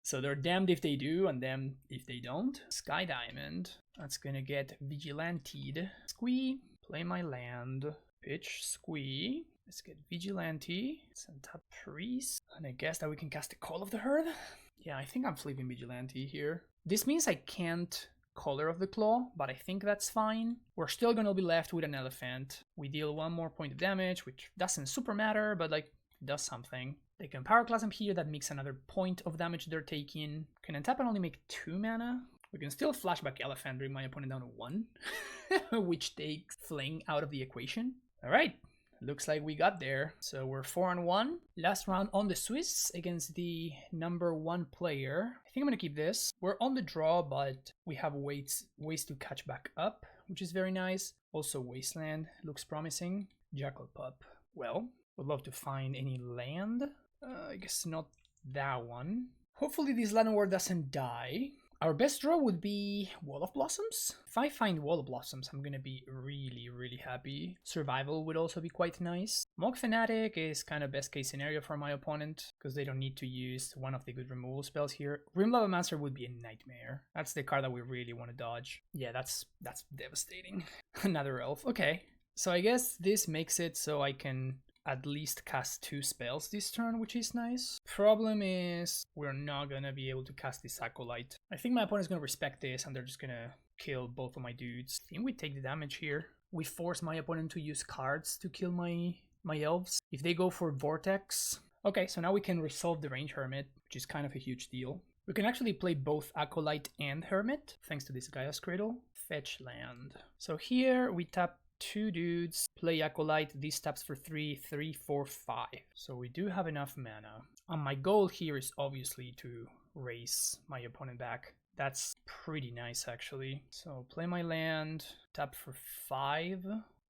So they're damned if they do and damned if they don't. Sky Diamond. That's gonna get Vigilante'd. Squee. Play my land. Pitch Squee. Let's get Vigilante. Let's untap Priest. And I guess that we can cast the Call of the Herd. Yeah, I think I'm flipping Vigilante here. This means I can't Color of the Claw, but I think that's fine. We're still gonna be left with an Elephant. We deal 1 more point of damage, which doesn't super matter, but like, does something. They can Pyroclasm here, that makes another point of damage they're taking. Can untap and only make 2 mana. We can still flashback Elephant, bring my opponent down to 1, which takes Fling out of the equation. Alright, looks like we got there. So we're 4-1. Last round on the Swiss against the number 1 player. I think I'm gonna keep this. We're on the draw, but we have ways to catch back up, which is very nice. Also Wasteland looks promising. Jackal Pup. Well, would love to find any land. I guess not that one. Hopefully this Land War doesn't die. Our best draw would be Wall of Blossoms. If I find Wall of Blossoms, I'm gonna be really, really happy. Survival would also be quite nice. Mog Fanatic is kind of best case scenario for my opponent, because they don't need to use one of the good removal spells here. Grim Lavamancer would be a nightmare. That's the card that we really want to dodge. Yeah, that's devastating. Another elf. Okay, so I guess this makes it so I can at least cast 2 spells this turn, which is nice. Problem is, we're not gonna be able to cast this Acolyte. I think my opponent's gonna respect this and they're just gonna kill both of my dudes. I think we take the damage here. We force my opponent to use cards to kill my elves. If they go for Vortex... Okay, so now we can resolve the Range Hermit, which is kind of a huge deal. We can actually play both Acolyte and Hermit, thanks to this Gaia's Cradle. Fetch land. So here we tap 2 dudes, play Acolyte, this taps for 3, 3, 4, 5. So we do have enough mana. And my goal here is obviously to race my opponent back. That's pretty nice actually. So play my land, tap for 5,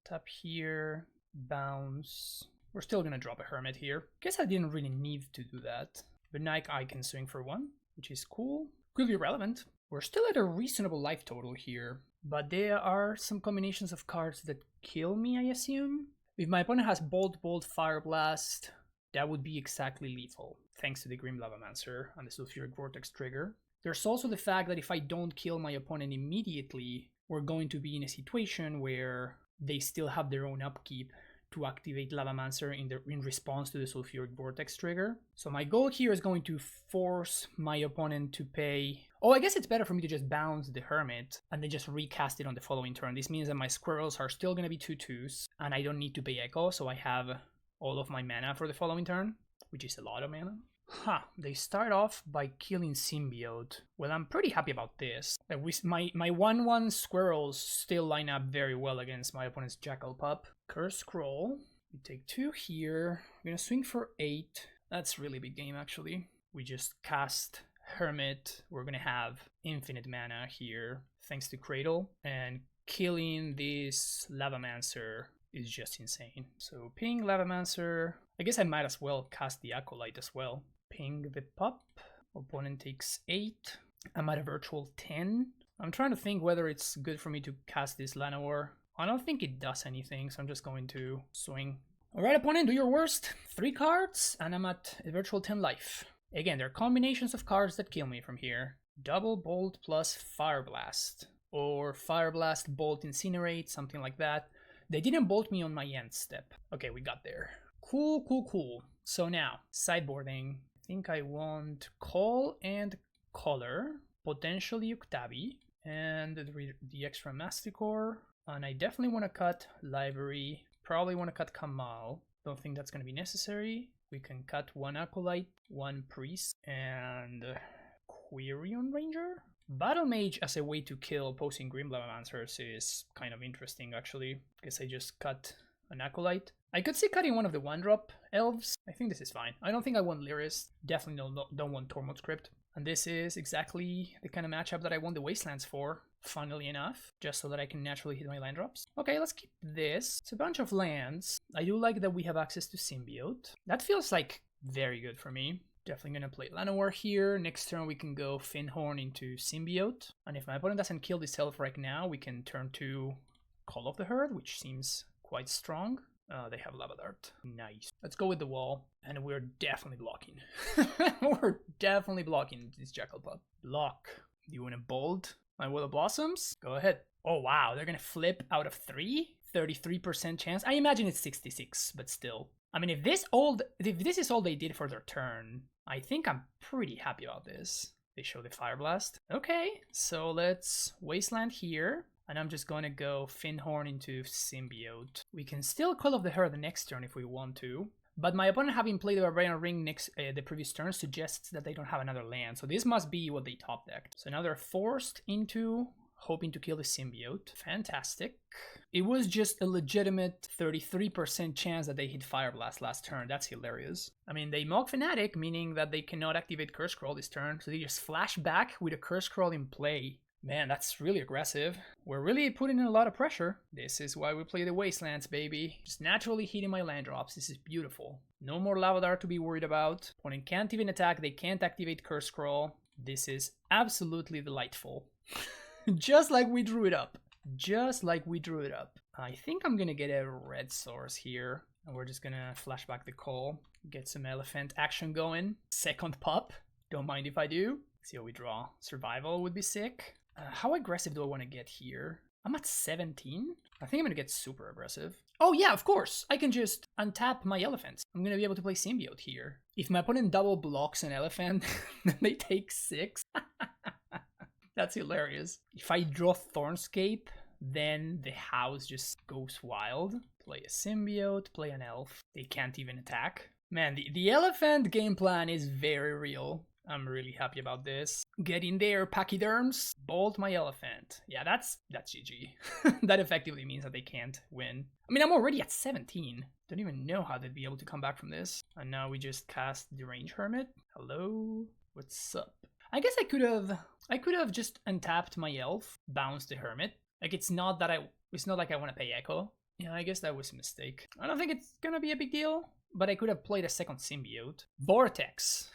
tap here, bounce. We're still gonna drop a Hermit here. Guess I didn't really need to do that. But now I can swing for 1, which is cool. Could be relevant. We're still at a reasonable life total here. But there are some combinations of cards that kill me, I assume. If my opponent has Bolt, Fire Blast, that would be exactly lethal, thanks to the Grim Lavamancer and the Sulfuric Vortex trigger. There's also the fact that if I don't kill my opponent immediately, we're going to be in a situation where they still have their own upkeep to activate Lavamancer in response to the Sulfuric Vortex trigger. So my goal here is going to force my opponent to pay Oh, I guess it's better for me to just bounce the Hermit and then just recast it on the following turn. This means that my squirrels are still going to be 2/2s, and I don't need to pay Echo, so I have all of my mana for the following turn, which is a lot of mana. They start off by killing Symbiote. Well, I'm pretty happy about this. My 1/1 squirrels still line up very well against my opponent's Jackal Pup. Curse Scroll. We take 2 here. We're going to swing for 8. That's really big game, actually. We just cast Hermit. We're going to have infinite mana here, thanks to Cradle. And killing this Lavamancer is just insane. So ping Lavamancer. I guess I might as well cast the Acolyte as well. Ping the pup. Opponent takes 8. I'm at a virtual 10. I'm trying to think whether it's good for me to cast this Llanowar. I don't think it does anything, so I'm just going to swing. Alright, opponent, do your worst. 3 cards, and I'm at a virtual 10 life. Again, there are combinations of cards that kill me from here. Double Bolt plus Fire Blast. Or Fire Blast, Bolt, Incinerate, something like that. They didn't bolt me on my end step. Okay, we got there. Cool. So now, sideboarding. I think I want Call and Color. Potentially Uktabi. And the extra Masticore. And I definitely want to cut Library. Probably want to cut Kamal. Don't think that's going to be necessary. We can cut 1 Acolyte, 1 Priest, and Quirion Ranger? Battle Mage as a way to kill opposing Grim Lavancers is kind of interesting, actually. Guess I just cut an Acolyte. I could see cutting one of the 1-drop Elves. I think this is fine. I don't think I want Lyris. Definitely don't want Tormod Script. And this is exactly the kind of matchup that I want the Wastelands for, funnily enough, just so that I can naturally hit my land drops. Okay, let's keep this. It's a bunch of lands. I do like that we have access to Symbiote. That feels like very good for me. Definitely gonna play Llanowar here. Next turn we can go Finhorn into Symbiote. And if my opponent doesn't kill this elf right now, we can turn to Call of the Herd, which seems quite strong. They have Lava Dart. Nice. Let's go with the wall. And we're definitely blocking. We're definitely blocking this Jackal Pup. Block. Do you want to bold my Will of Blossoms? Go ahead. Oh wow, they're gonna flip out of 3? 33% chance? I imagine it's 66, but still. I mean, if this is all they did for their turn, I think I'm pretty happy about this. They show the Fire Blast. Okay, so let's Wasteland here. And I'm just going to go Finhorn into Symbiote. We can still Call of the Herd the next turn if we want to. But my opponent, having played the Barbarian Ring the previous turn, suggests that they don't have another land. So this must be what they top decked. So now they're forced into hoping to kill the Symbiote. Fantastic. It was just a legitimate 33% chance that they hit Fire Blast last turn. That's hilarious. I mean, they mock Fnatic, meaning that they cannot activate Curse Scroll this turn. So they just flash back with a Curse Scroll in play. Man, that's really aggressive. We're really putting in a lot of pressure. This is why we play the Wastelands, baby. Just naturally hitting my land drops. This is beautiful. No more Lava Dart to be worried about. Opponent can't even attack. They can't activate Curse Scroll. This is absolutely delightful. Just like we drew it up. Just like we drew it up. I think I'm gonna get a red source here. And we're just gonna flash back the call. Get some elephant action going. Second pup. Don't mind if I do. See how we draw. Survival would be sick. How aggressive do I want to get here? I'm at 17. I think I'm going to get super aggressive. Oh yeah, of course. I can just untap my elephants. I'm going to be able to play Symbiote here. If my opponent double blocks an elephant, then they take 6. That's hilarious. If I draw Thornscape, then the house just goes wild. Play a Symbiote, play an elf. They can't even attack. Man, the elephant game plan is very real. I'm really happy about this. Get in there, pachyderms. Bolt my elephant. Yeah, that's GG. That effectively means that they can't win. I mean, I'm already at 17. Don't even know how they'd be able to come back from this. And now we just cast Deranged Hermit. Hello? What's up? I guess I could have just untapped my elf, bounced the Hermit. Like, it's not like I want to pay Echo. Yeah, I guess that was a mistake. I don't think it's gonna be a big deal. But I could have played a second Symbiote. Vortex!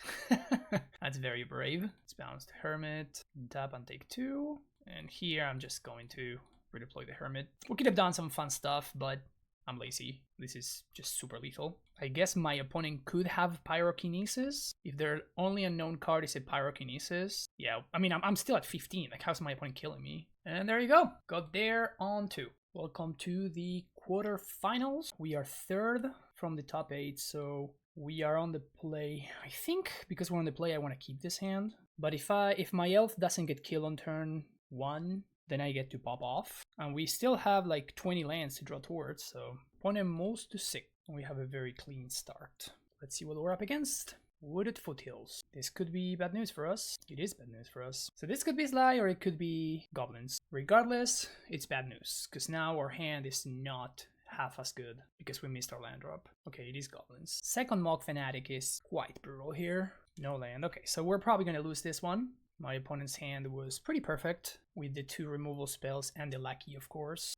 That's very brave. Let's bounce the Hermit, tap and take 2. And here I'm just going to redeploy the Hermit. We could have done some fun stuff, but I'm lazy. This is just super lethal. I guess my opponent could have Pyrokinesis. If their only unknown card is a Pyrokinesis. Yeah, I mean, I'm still at 15. Like, how's my opponent killing me? And there you go. Got there on 2. Welcome to the quarterfinals. We are 3rd from the top 8, so We are on the play. I think because we're on the play, I want to keep this hand. But if my elf doesn't get killed on turn 1, then I get to pop off. And we still have like 20 lands to draw towards, so opponent moves to 6. We have a very clean start. Let's see what we're up against. Wooded Foothills. This could be bad news for us. It is bad news for us. So this could be Sligh or it could be Goblins. Regardless, it's bad news, because now our hand is not half as good because we missed our land drop. Okay, it is Goblins. Second Mog Fanatic is quite brutal here. No land. Okay, so we're probably going to lose this one. My opponent's hand was pretty perfect with the 2 removal spells and the Lackey, of course.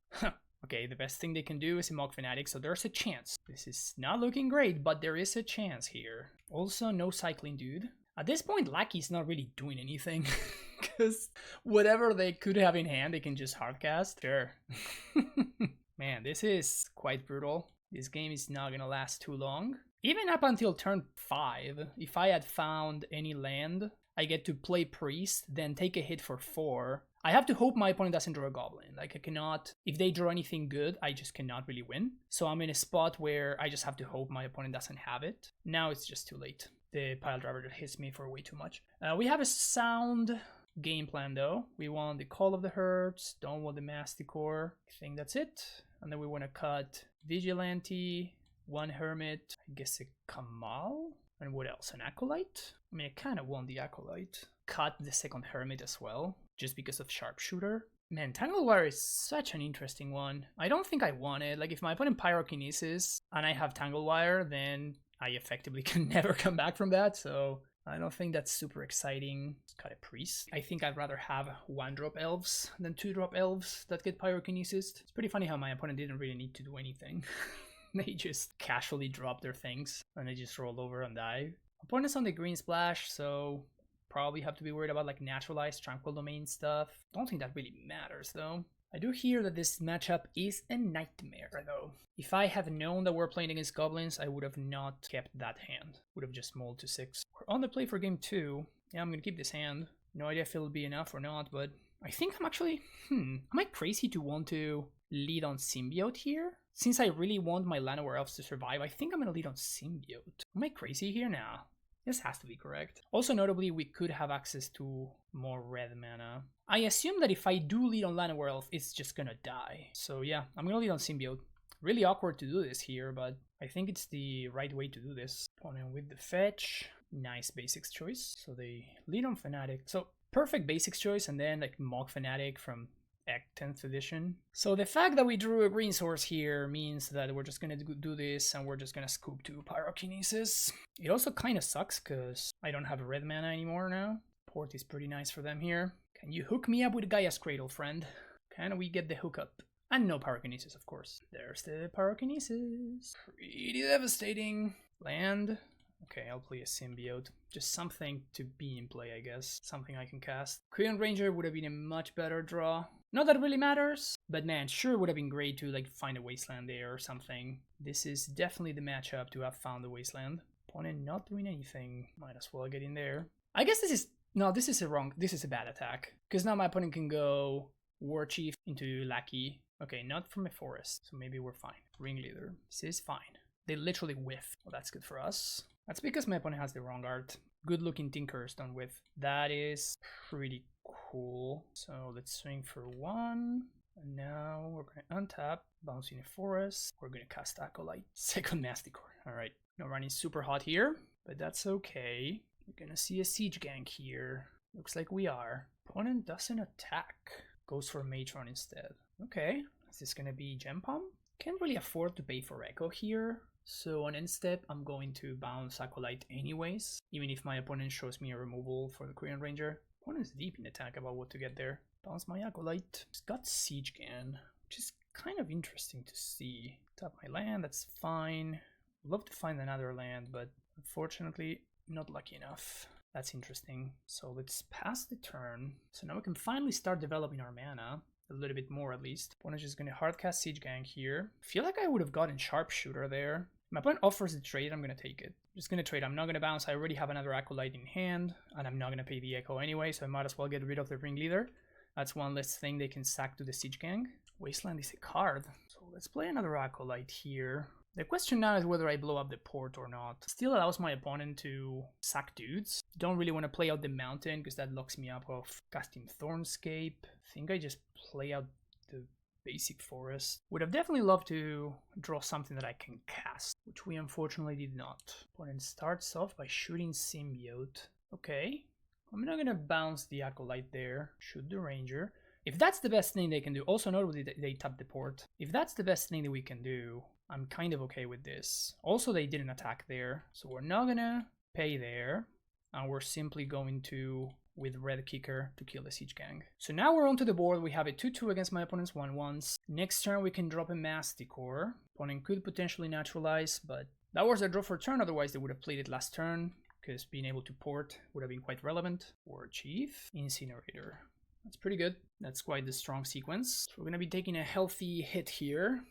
Okay, the best thing they can do is a Mog Fanatic, so there's a chance. This is not looking great, but there is a chance here. Also, no Cycling Dude. At this point, Lackey's not really doing anything, because whatever they could have in hand, they can just hardcast. Sure. Man, this is quite brutal. This game is not gonna last too long. Even up until turn 5, if I had found any land, I get to play Priest, then take a hit for 4. I have to hope my opponent doesn't draw a Goblin. Like, I cannot, if they draw anything good, I just cannot really win. So I'm in a spot where I just have to hope my opponent doesn't have it. Now it's just too late. The pile driver hits me for way too much. We have a sound game plan though. We want the Call of the Herds, don't want the Masticore. I think that's it. And then we want to cut Vigilante, 1 Hermit, I guess a Kamal, and what else? An Acolyte? I mean, I kind of want the Acolyte. Cut the second Hermit as well, just because of Sharpshooter. Man, Tangled Wire is such an interesting one. I don't think I want it. Like, if my opponent Pyrokinesis and I have Tangled Wire, then I effectively can never come back from that, so I don't think that's super exciting. Let's cut a Priest. I think I'd rather have 1-drop Elves than 2-drop Elves that get Pyrokinesis. It's pretty funny how my opponent didn't really need to do anything. They just casually drop their things and they just roll over and die. Opponent's on the green splash, so probably have to be worried about like naturalized Tranquil Domain stuff. Don't think that really matters though. I do hear that this matchup is a nightmare though. If I had known that we're playing against Goblins, I would have not kept that hand. Would have just mulled to 6. We're on the play for game 2. Yeah, I'm gonna keep this hand. No idea if it'll be enough or not, but I think I'm actually, am I crazy to want to lead on Symbiote here? Since I really want my Llanowar Elves to survive, I think I'm gonna lead on Symbiote. Am I crazy here? Nah. This has to be correct. Also notably, we could have access to more red mana. I assume that if I do lead on Llanowar Elf, it's just gonna die. So yeah, I'm gonna lead on Symbiote. Really awkward to do this here, but I think it's the right way to do this. Opponent with the fetch. Nice basics choice. So they lead on Fanatic. So perfect basics choice, and then like Mog Fanatic from 10th edition. So the fact that we drew a green source here means that we're just gonna do this and we're just gonna scoop 2 Pyrokinesis. It also kind of sucks because I don't have a red mana anymore now. Port is pretty nice for them here. Can you hook me up with Gaia's Cradle, friend? Can we get the hookup? And no Pyrokinesis, of course. There's the Pyrokinesis. Pretty devastating. Land. Okay, I'll play a Symbiote. Just something to be in play, I guess. Something I can cast. Korean Ranger would have been a much better draw. Not that it really matters, but man, sure would have been great to like find a Wasteland there or something. This is definitely the matchup to have found the Wasteland. Opponent not doing anything. Might as well get in there. I guess this is a bad attack. Because now my opponent can go War Chief into Lackey. Okay, not from a forest, so maybe we're fine. Ringleader. This is fine. They literally whiff. Well, that's good for us. That's because my opponent has the wrong art. Good looking Tinkers don't whiff. That is pretty cool. So let's swing for 1. And now we're going to untap, bounce in a forest. We're going to cast Acolyte. Second Masticore. Alright. No running super hot here, but that's okay. We're going to see a Siege Gang here. Looks like we are. Opponent doesn't attack. Goes for Matron instead. Okay. Is this going to be Gem Palm? Can't really afford to pay for Echo here. So on end step, I'm going to bounce Acolyte anyways, even if my opponent shows me a removal for the Korean Ranger. Opponent's deep in attack about what to get there. Bounce my Acolyte. It's got Siege Gan, which is kind of interesting to see. Tap my land, that's fine. Love to find another land, but unfortunately, not lucky enough. That's interesting. So let's pass the turn. So now we can finally start developing our mana. A little bit more at least. Opponent's just gonna hardcast Siege Gang here. I feel like I would have gotten Sharpshooter there. My opponent offers the trade, I'm gonna take it. I'm just gonna trade, I'm not gonna bounce, I already have another Acolyte in hand, and I'm not gonna pay the Echo anyway, so I might as well get rid of the Ringleader. That's one less thing they can sack to the Siege Gang. Wasteland is a card, so let's play another Acolyte here. The question now is whether I blow up the port or not. Still allows my opponent to sack dudes. Don't really want to play out the mountain because that locks me up of casting Thornscape. I think I just play out the basic forest. Would have definitely loved to draw something that I can cast, which we unfortunately did not. Opponent starts off by shooting Symbiote. Okay, I'm not gonna bounce the Acolyte there. Shoot the Ranger. If that's the best thing they can do, also notably they tap the port. If that's the best thing that we can do, I'm kind of okay with this. Also, they didn't attack there, so we're not gonna pay there, and we're simply going to with Red Kicker to kill the Siege Gang. So now we're onto the board. We have a 2-2 against my opponent's 1-1s. Next turn we can drop a Masticore. Opponent could potentially naturalize, but that was a draw for turn, otherwise they would have played it last turn, because being able to port would have been quite relevant. War Chief, Incinerator. That's pretty good. That's quite the strong sequence. So we're gonna be taking a healthy hit here.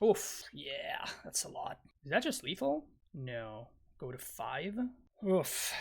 Oof, yeah, that's a lot. Is that just lethal? No. Go to 5. Oof.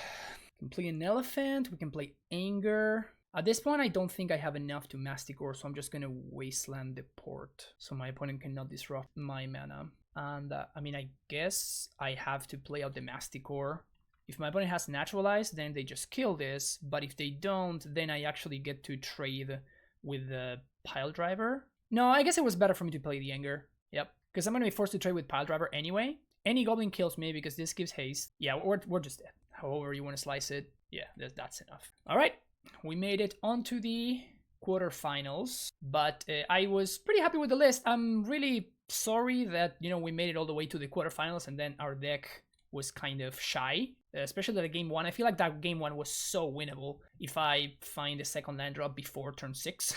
We can play an Elephant, we can play Anger. At this point, I don't think I have enough to Masticore, so I'm just gonna Wasteland the port, so my opponent cannot disrupt my mana. And, I mean, I guess I have to play out the Masticore. If my opponent has Naturalized, then they just kill this, but if they don't, then I actually get to trade with the Pile Driver. No, I guess it was better for me to play the Anger. Yep, because I'm going to be forced to trade with Pile Driver anyway. Any Goblin kills me because this gives haste. Yeah, we're just dead. However you want to slice it, yeah, that's enough. All right, we made it onto the quarterfinals, but I was pretty happy with the list. I'm really sorry that, you know, we made it all the way to the quarterfinals and then our deck was kind of shy. Especially that game 1. I feel like that game 1 was so winnable if I find a second land drop before turn 6.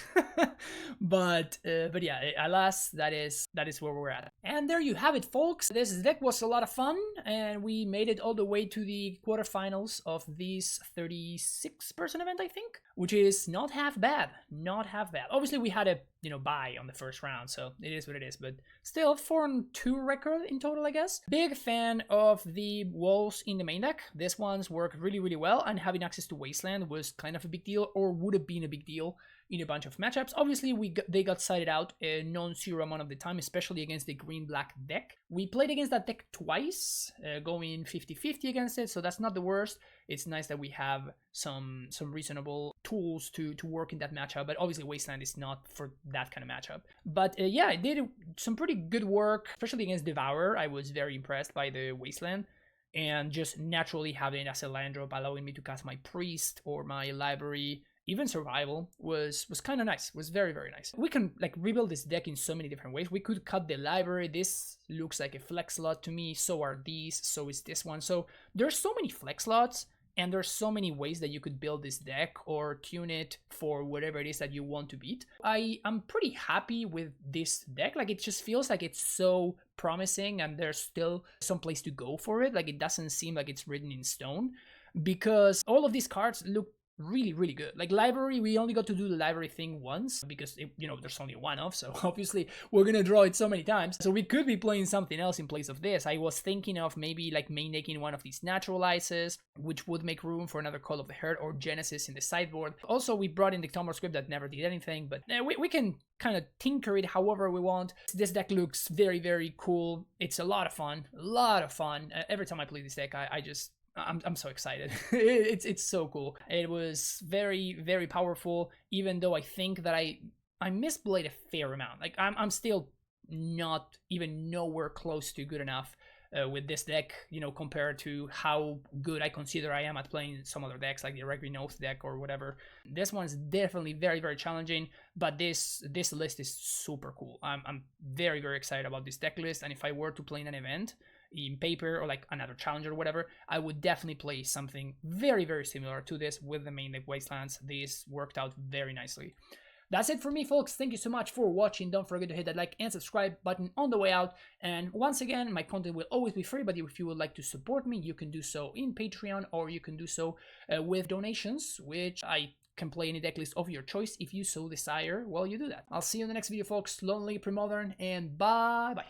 but yeah, alas, that is where we're at. And there you have it, folks. This deck was a lot of fun, and we made it all the way to the quarterfinals of this 36-person event, I think, which is not half bad. Not half bad. Obviously, we had a bye on the first round, so it is what it is. But still, 4-2 record in total, I guess. Big fan of the walls in the main deck. This one's worked really, really well, and having access to Wasteland was kind of a big deal, or would have been a big deal in a bunch of matchups. Obviously, they got sided out a non-zero amount of the time, especially against the green-black deck. We played against that deck twice, going 50-50 against it, so that's not the worst. It's nice that we have some reasonable tools to work in that matchup, but obviously Wasteland is not for that kind of matchup. But yeah, it did some pretty good work, especially against Devourer. I was very impressed by the Wasteland. And just naturally having it as a land drop, allowing me to cast my Priest or my Library, even Survival, was kind of nice. Was very, very nice. We can like rebuild this deck in so many different ways. We could cut the Library. This looks like a flex slot to me. So are these. So is this one. So there's so many flex slots. And there's so many ways that you could build this deck or tune it for whatever it is that you want to beat. I'm pretty happy with this deck. Like, it just feels like it's so promising and there's still some place to go for it. Like, it doesn't seem like it's written in stone because all of these cards look really, really good. Like Library, we only got to do the Library thing once because there's only one of, so obviously we're gonna draw it so many times. So we could be playing something else in place of this. I was thinking of maybe like main decking one of these Naturalizes, which would make room for another Call of the Herd or Genesis in the sideboard. Also, we brought in the Tomor script that never did anything, but we can kind of tinker it however we want. This deck looks very, very cool. It's a lot of fun. Every time I play this deck, I'm so excited. It's so cool. It was very, very powerful, even though I think that I misplayed a fair amount. Like I'm still not even nowhere close to good enough with this deck, compared to how good I consider I am at playing some other decks like the Requiem Oath deck or whatever. This one's definitely very, very challenging, but this list is super cool. I'm very, very excited about this deck list, and if I were to play in an event in paper or like another challenger or whatever, I would definitely play something very, very similar to this with the main deck Wastelands. This worked out very nicely. That's it for me, folks. Thank you so much for watching. Don't forget to hit that like and subscribe button on the way out. And once again, my content will always be free, but if you would like to support me, you can do so in Patreon, or you can do so with donations, which I can play any deck list of your choice if you so desire while you do that. I'll see you in the next video, folks. Lonely Premodern, and bye-bye.